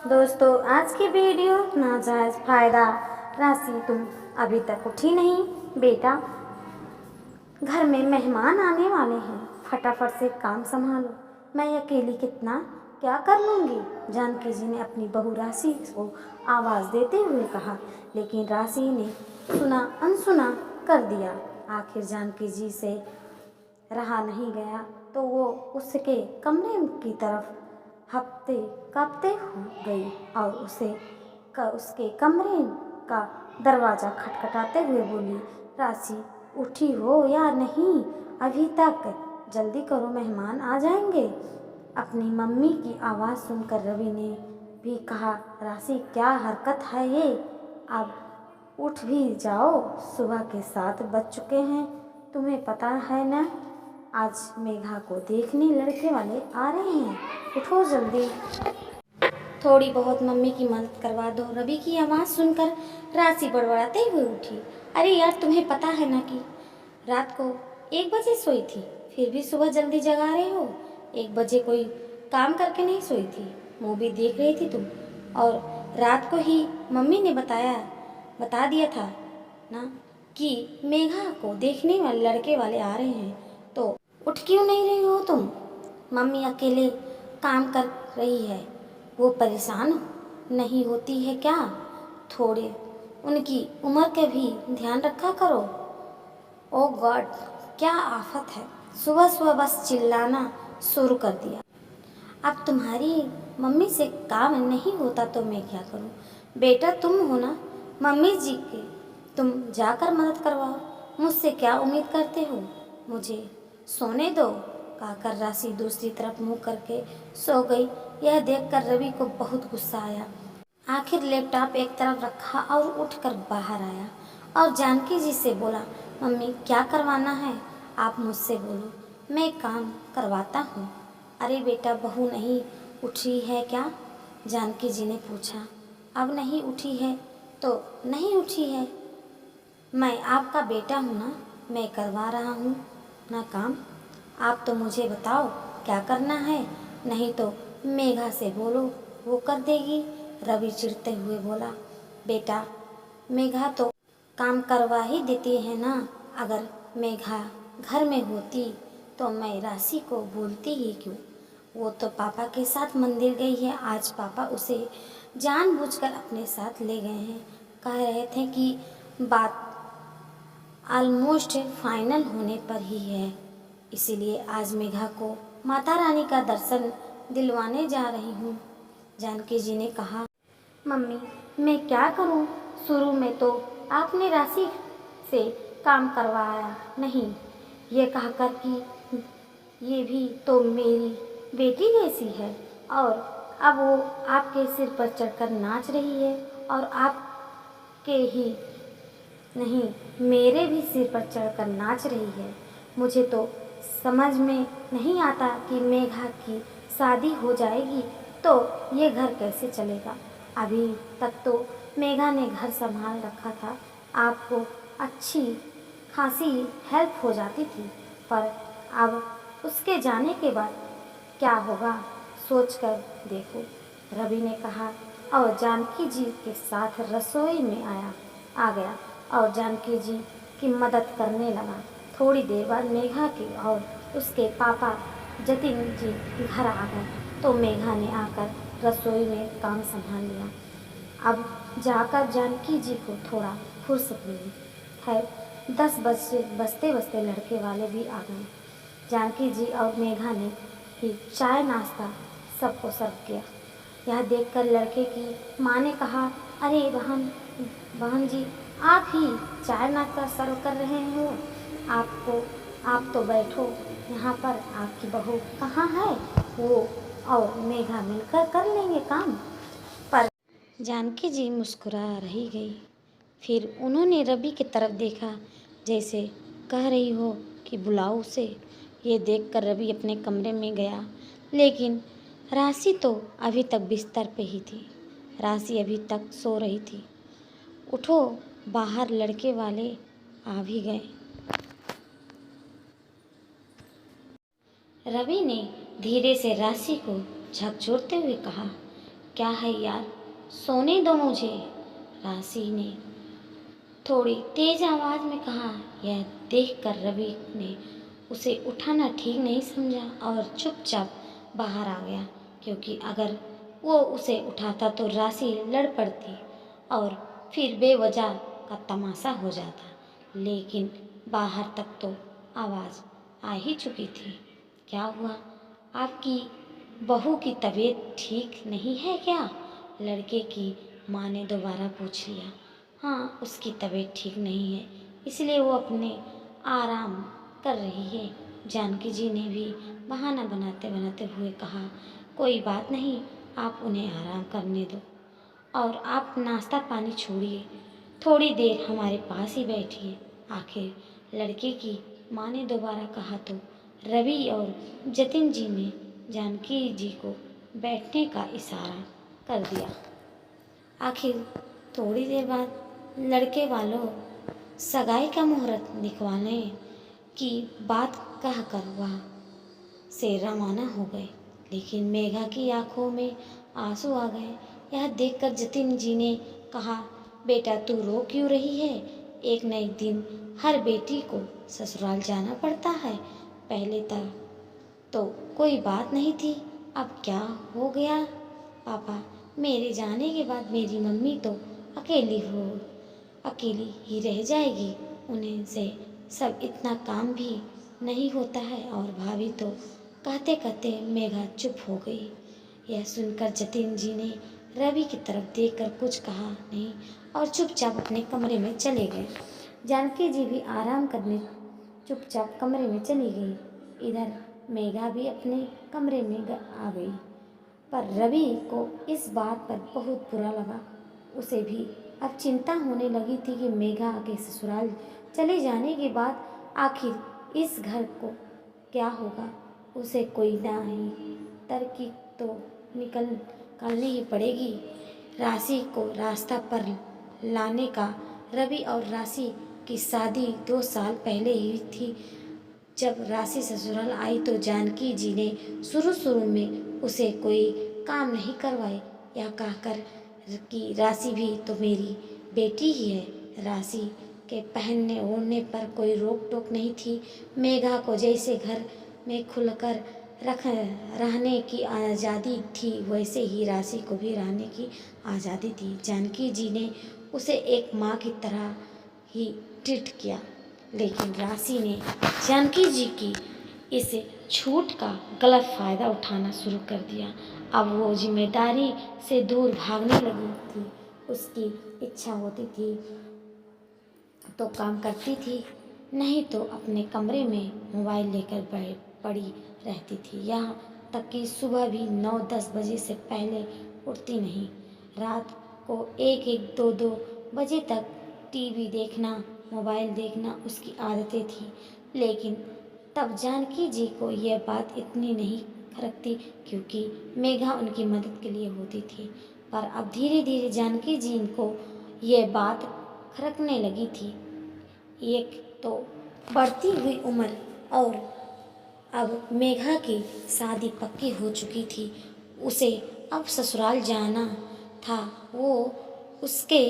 दोस्तों आज की वीडियो नाजायज़ फ़ायदा। राशि तुम अभी तक उठी नहीं बेटा, घर में मेहमान आने वाले हैं, फटाफट से काम संभालो। मैं अकेली कितना क्या कर लूँगी, जानकी जी ने अपनी बहू राशि को आवाज़ देते हुए कहा। लेकिन राशि ने सुना अनसुना कर दिया। आखिर जानकी जी से रहा नहीं गया तो वो उसके कमरे की तरफ हफ्ते कांपते हो गई और उसके कमरे का दरवाज़ा खटखटाते हुए बोली, राशि उठी हो या नहीं अभी तक, जल्दी करो मेहमान आ जाएंगे। अपनी मम्मी की आवाज़ सुनकर रवि ने भी कहा, राशि क्या हरकत है ये, अब उठ भी जाओ, सुबह के 7 बज चुके हैं, तुम्हें पता है ना आज मेघा को देखने लड़के वाले आ रहे हैं, उठो जल्दी, थोड़ी बहुत मम्मी की मदद करवा दो। रवि की आवाज़ सुनकर राशि बड़बड़ाते हुए उठी। अरे यार तुम्हें पता है ना कि रात को 1 बजे सोई थी, फिर भी सुबह जल्दी जगा रहे हो। 1 बजे कोई काम करके नहीं सोई थी, मूवी देख रही थी तुम, और रात को ही मम्मी ने बता दिया था ना कि मेघा को देखने वाले लड़के वाले आ रहे हैं, तो उठ क्यों नहीं रही हो तुम। मम्मी अकेले काम कर रही है, वो परेशान नहीं होती है क्या, थोड़े उनकी उम्र का भी ध्यान रखा करो। ओ गॉड क्या आफत है, सुबह सुबह बस चिल्लाना शुरू कर दिया। अब तुम्हारी मम्मी से काम नहीं होता तो मैं क्या करूं। बेटा तुम हो ना मम्मी जी के, तुम जाकर मदद करवाओ, मुझसे क्या उम्मीद करते हो, मुझे सोने दो, कहकर राशि दूसरी तरफ मुंह करके सो गई। यह देखकर रवि को बहुत गुस्सा आया। आखिर लैपटॉप एक तरफ रखा और उठकर बाहर आया और जानकी जी से बोला, मम्मी क्या करवाना है आप मुझसे बोलो, मैं काम करवाता हूँ। अरे बेटा बहू नहीं उठी है क्या, जानकी जी ने पूछा। अब नहीं उठी है तो नहीं उठी है, मैं आपका बेटा हूँ ना, मैं करवा रहा हूँ ना काम, आप तो मुझे बताओ क्या करना है, नहीं तो मेघा से बोलो वो कर देगी। रवि चिढ़ते हुए बोला, बेटा मेघा तो काम करवा ही देती है ना, अगर मेघा घर में होती तो मैं राशि को बोलती ही क्यों, वो तो पापा के साथ मंदिर गई है, आज पापा उसे जानबूझकर अपने साथ ले गए हैं, कह रहे थे कि बात ऑलमोस्ट फाइनल होने पर ही है, इसीलिए आज मेघा को माता रानी का दर्शन दिलवाने जा रही हूँ। जानकी जी ने कहा, मम्मी मैं क्या करूँ, शुरू में तो आपने राशि से काम करवाया नहीं, ये कहकर कि ये भी तो मेरी बेटी जैसी है, और अब वो आपके सिर पर चढ़कर नाच रही है, और आपके ही नहीं मेरे भी सिर पर चढ़कर नाच रही है। मुझे तो समझ में नहीं आता कि मेघा की शादी हो जाएगी तो ये घर कैसे चलेगा। अभी तक तो मेघा ने घर संभाल रखा था, आपको अच्छी खासी हेल्प हो जाती थी, पर अब उसके जाने के बाद क्या होगा सोच कर देखो, रवि ने कहा और जानकी जी के साथ रसोई में आ गया और जानकी जी की मदद करने लगा। थोड़ी देर बाद मेघा की और उसके पापा जतिन जी घर आ गए तो मेघा ने आकर रसोई में काम संभाल लिया। अब जाकर जानकी जी को थोड़ा फुर्सत मिली। खैर 10 बजते बजते लड़के वाले भी आ गए। जानकी जी और मेघा ने ही चाय नाश्ता सबको सर्व किया। यह देखकर लड़के की माँ ने कहा, अरे बहन जी आप ही चाय नाश्ता सर्व कर रहे हो, आप तो बैठो यहाँ पर, आपकी बहू कहाँ है, वो और मेघा मिलकर कर लेंगे काम। पर जानकी जी मुस्कुरा रही गई। फिर उन्होंने रवि की तरफ देखा जैसे कह रही हो कि बुलाओ उसे। ये देखकर रवि अपने कमरे में गया, लेकिन राशि तो अभी तक बिस्तर पे ही थी। राशि अभी तक सो रही थी। उठो, बाहर लड़के वाले आ भी गए। रवि ने धीरे से राशि को झकझोरते हुए कहा, क्या है यार, सोने दो मुझे, राशि ने थोड़ी तेज आवाज में कहा। यह देखकर रवि ने उसे उठाना ठीक नहीं समझा और चुपचाप बाहर आ गया, क्योंकि अगर वो उसे उठाता तो राशि लड़ पड़ती और फिर बेवजह का तमाशा हो जाता। लेकिन बाहर तक तो आवाज़ आ ही चुकी थी। क्या हुआ, आपकी बहू की तबीयत ठीक नहीं है क्या? लड़के की माँ ने दोबारा पूछ लिया। हाँ, उसकी तबीयत ठीक नहीं है, इसलिए वो अपने आराम कर रही है, जानकी जी ने भी बहाना बनाते बनाते हुए कहा। कोई बात नहीं, आप उन्हें आराम करने दो और आप नाश्ता पानी छोड़िए, थोड़ी देर हमारे पास ही बैठिए। आखिर लड़के की माँ ने दोबारा कहा तो रवि और जतिन जी ने जानकी जी को बैठने का इशारा कर दिया। आखिर थोड़ी देर बाद लड़के वालों सगाई का मुहूर्त निकलवाने की बात कहकर वह से रवाना हो गए। लेकिन मेघा की आंखों में आंसू आ गए। यह देखकर जतिन जी ने कहा, बेटा तू रो क्यों रही है? एक न एक दिन हर बेटी को ससुराल जाना पड़ता है। पहले तक तो कोई बात नहीं थी, अब क्या हो गया पापा? मेरे जाने के बाद मेरी मम्मी तो अकेली ही रह जाएगी। उन्हें से सब इतना काम भी नहीं होता है। और भाभी तो कहते कहते मेघा चुप हो गई। यह सुनकर जतिन जी ने रवि की तरफ देखकर कुछ कहा नहीं और चुपचाप अपने कमरे में चले गए। जानकी जी भी आराम करने चुपचाप कमरे में चली गई। इधर मेघा भी अपने कमरे में आ गई। पर रवि को इस बात पर बहुत बुरा लगा। उसे भी अब चिंता होने लगी थी कि मेघा के ससुराल चले जाने के बाद आखिर इस घर को क्या होगा। उसे कोई ना ही तरकीब तो निकालनी ही पड़ेगी। राशि को रास्ता पर लाने का। रवि और राशि की शादी 2 साल पहले ही थी। जब राशि ससुराल आई तो जानकी जी ने शुरू में उसे कोई काम नहीं करवाए, यह कहकर कि राशि भी तो मेरी बेटी ही है। राशि के पहनने ओढ़ने पर कोई रोक टोक नहीं थी। मेघा को जैसे घर में खुलकर रहने की आज़ादी थी, वैसे ही राशि को भी रहने की आज़ादी थी। जानकी जी ने उसे एक माँ की तरह ही ट्रीट किया। लेकिन राशि ने जानकी जी की इस छूट का गलत फ़ायदा उठाना शुरू कर दिया। अब वो जिम्मेदारी से दूर भागने लगी थी। उसकी इच्छा होती थी तो काम करती थी, नहीं तो अपने कमरे में मोबाइल लेकर पड़ी रहती थी। यहाँ तक कि सुबह भी 9-10 बजे से पहले उठती नहीं। रात को 1-1, 2-2 बजे तक टीवी देखना, मोबाइल देखना उसकी आदतें थी। लेकिन तब जानकी जी को यह बात इतनी नहीं खटकती, क्योंकि मेघा उनकी मदद के लिए होती थी। पर अब धीरे धीरे जानकी जी को यह बात खटकने लगी थी। एक तो बढ़ती हुई उम्र और अब मेघा की शादी पक्की हो चुकी थी। उसे अब ससुराल जाना था। वो उसके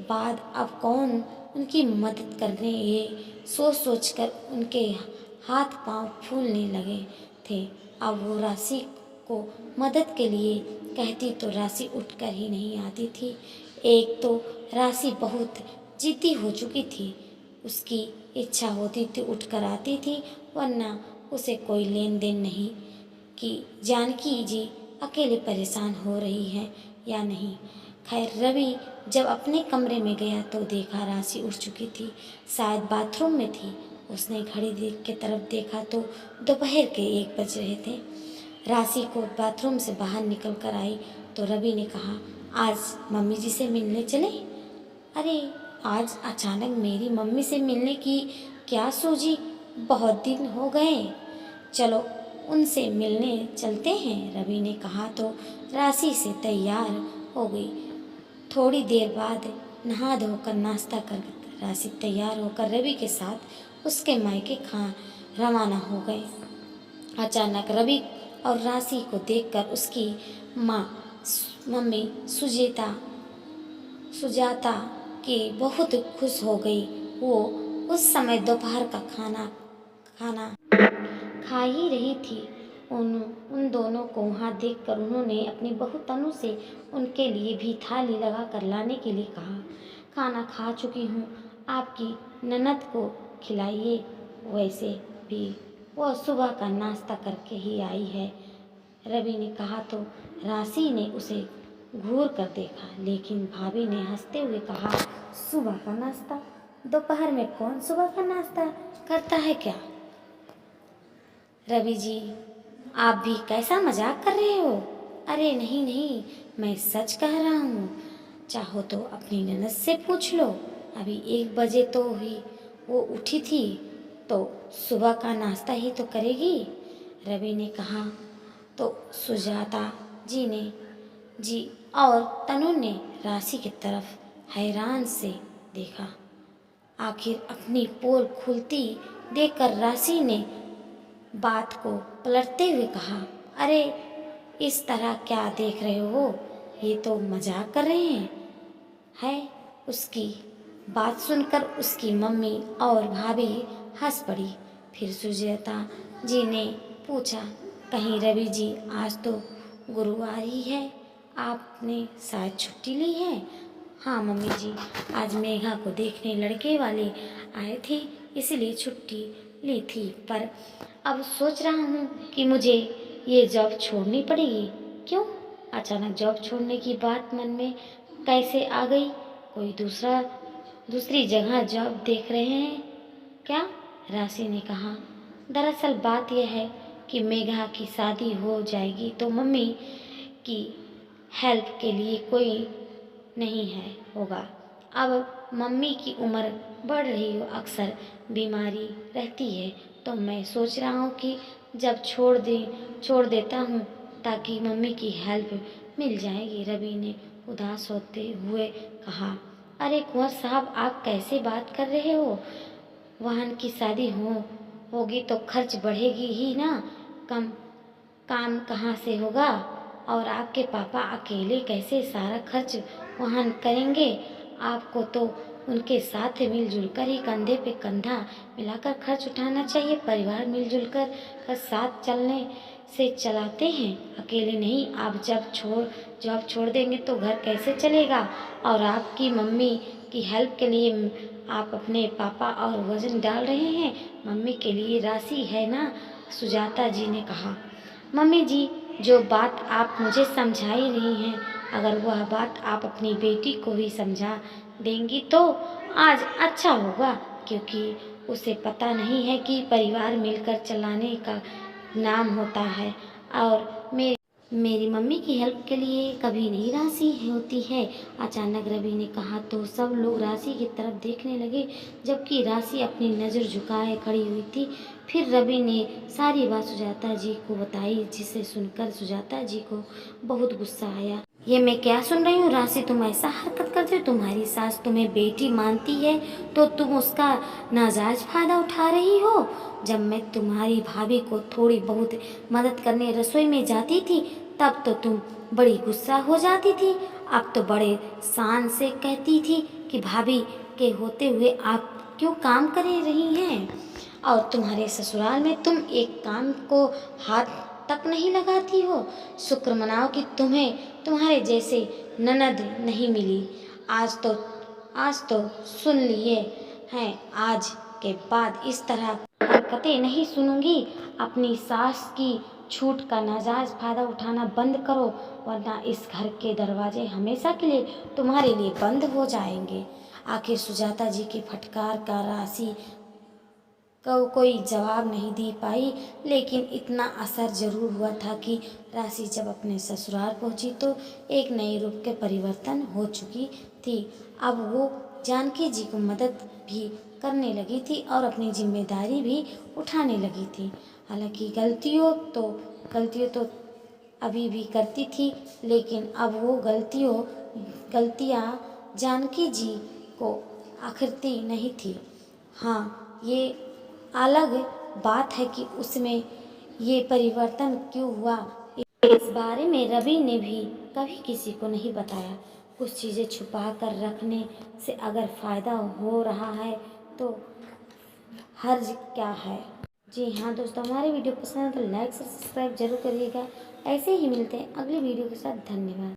बाद अब कौन उनकी मदद करने, ये सोच सोच कर उनके हाथ पांव फूलने लगे थे। अब वो राशि को मदद के लिए कहती तो राशि उठकर ही नहीं आती थी। एक तो राशि बहुत जिद्दी हो चुकी थी। उसकी इच्छा होती थी उठकर आती थी, वरना उसे कोई लेन देन नहीं कि जानकी जी अकेले परेशान हो रही है या नहीं। खैर रवि जब अपने कमरे में गया तो देखा राशि उठ चुकी थी, शायद बाथरूम में थी। उसने घड़ी देख के तरफ देखा तो दोपहर के 1 बज रहे थे। राशि को बाथरूम से बाहर निकल कर आई तो रवि ने कहा, आज मम्मी जी से मिलने चले? अरे आज अचानक मेरी मम्मी से मिलने की क्या सूझी? बहुत दिन हो गए, चलो उनसे मिलने चलते हैं, रवि ने कहा तो राशि से तैयार हो गई। थोड़ी देर बाद नहा धोकर नाश्ता कर राशि तैयार होकर रवि के साथ उसके मायके रवाना हो गए। अचानक रवि और राशि को देखकर उसकी माँ मम्मी सुजाता की बहुत खुश हो गई। वो उस समय दोपहर का खाना खा ही रही थी। उन दोनों को वहाँ देखकर उन्होंने अपनी बहू तनु से उनके लिए भी थाली लगा कर लाने के लिए कहा। खाना खा चुकी हूँ, आपकी ननद को खिलाइए। वैसे भी वो सुबह का नाश्ता करके ही आई है। रवि ने कहा तो राशि ने उसे घूर कर देखा, लेकिन भाभी ने हंसते हुए कहा, सुबह का नाश्ता? दोपहर में कौन सुबह का नाश्ता करता है क्या? रवि जी, आप भी कैसा मजाक कर रहे हो? अरे नहीं नहीं, मैं सच कह रहा हूँ। चाहो तो अपनी ननद से पूछ लो। अभी 1 बजे तो हुई वो उठी थी, तो सुबह का नाश्ता ही तो करेगी। रवि ने कहा तो सुजाता जी और तनु ने राशि की तरफ हैरान से देखा। आखिर अपनी पोल खुलती देखकर राशि ने बात को पलटते हुए कहा, अरे इस तरह क्या देख रहे हो? ये तो मजाक कर रहे हैं। है उसकी बात सुनकर उसकी मम्मी और भाभी हंस पड़ी। फिर सुजाता जी ने पूछा, कहीं रवि जी आज तो गुरुवार ही है, आपने शायद छुट्टी ली है? हाँ मम्मी जी, आज मेघा को देखने लड़के वाले आए थे, इसलिए छुट्टी ली थी। पर अब सोच रहा हूँ कि मुझे ये जॉब छोड़नी पड़ेगी। क्यों? अचानक जॉब छोड़ने की बात मन में कैसे आ गई? कोई दूसरी जगह जॉब देख रहे हैं क्या? राशि ने कहा, दरअसल बात यह है कि मेघा की शादी हो जाएगी तो मम्मी की हेल्प के लिए कोई नहीं है होगा। अब मम्मी की उम्र बढ़ रही हो, अक्सर बीमारी रहती है, तो मैं सोच रहा हूँ कि जब छोड़ देता हूँ ताकि मम्मी की हेल्प मिल जाएगी। रवि ने उदास होते हुए कहा, अरे कुंवर साहब, आप कैसे बात कर रहे हो? वाहन की शादी होगी तो खर्च बढ़ेगी ही ना। काम कहाँ से होगा? और आपके पापा अकेले कैसे सारा खर्च वहन करेंगे? आपको तो उनके साथ मिलजुल कर ही कंधे पे कंधा मिलाकर खर्च उठाना चाहिए। परिवार मिलजुल कर साथ चलने से चलाते हैं, अकेले नहीं। आप जब जॉब छोड़ देंगे तो घर कैसे चलेगा? और आपकी मम्मी की हेल्प के लिए आप अपने पापा और वजन डाल रहे हैं। मम्मी के लिए राशि है ना? सुजाता जी ने कहा, मम्मी जी, जो बात आप मुझे समझा ही रही हैं, अगर वह बात आप अपनी बेटी को भी समझा देंगी तो आज अच्छा होगा, क्योंकि उसे पता नहीं है कि परिवार मिलकर चलाने का नाम होता है। और मेरी मम्मी की हेल्प के लिए कभी नहीं राशि होती है। अचानक रवि ने कहा तो सब लोग राशि की तरफ देखने लगे, जबकि राशि अपनी नज़र झुकाए खड़ी हुई थी। फिर रवि ने सारी बात सुजाता जी को बताई, जिसे सुनकर सुजाता जी को बहुत गुस्सा आया। ये मैं क्या सुन रही हूँ राशि, तुम ऐसा हरकत करते हो? तुम्हारी सास तुम्हें बेटी मानती है तो तुम उसका नाजायज फायदा उठा रही हो। जब मैं तुम्हारी भाभी को थोड़ी बहुत मदद करने रसोई में जाती थी तब तो तुम बड़ी गुस्सा हो जाती थी। अब तो बड़े शान से कहती थी कि भाभी के होते हुए आप क्यों काम कर रही हैं। और तुम्हारे ससुराल में तुम एक काम को हाथ तक नहीं लगाती हो। शुक्र मनाओ कि तुम्हें तुम्हारे जैसे ननद नहीं मिली। आज तो सुन लिए हैं, आज के बाद इस तरह हरकतें नहीं सुनूंगी। अपनी सास की छूट का नाजायज फायदा उठाना बंद करो, वरना इस घर के दरवाजे हमेशा के लिए तुम्हारे लिए बंद हो जाएंगे। आखिर सुजाता जी के फटकार का राशि को कोई जवाब नहीं दे पाई, लेकिन इतना असर जरूर हुआ था कि राशि जब अपने ससुराल पहुंची तो एक नए रूप के परिवर्तन हो चुकी थी। अब वो जानकी जी को मदद भी करने लगी थी और अपनी जिम्मेदारी भी उठाने लगी थी। हालांकि गलतियों तो अभी भी करती थी, लेकिन अब वो गलतियाँ जानकी जी को आखिरती नहीं थी। हाँ, ये अलग बात है कि उसमें ये परिवर्तन क्यों हुआ। इस बारे में रवि ने भी कभी किसी को नहीं बताया। कुछ चीज़ें छुपा कर रखने से अगर फ़ायदा हो रहा है तो हर्ज क्या है। जी हाँ दोस्तों, हमारी वीडियो पसंद है तो लाइक और सब्सक्राइब जरूर करिएगा। ऐसे ही मिलते हैं अगली वीडियो के साथ। धन्यवाद।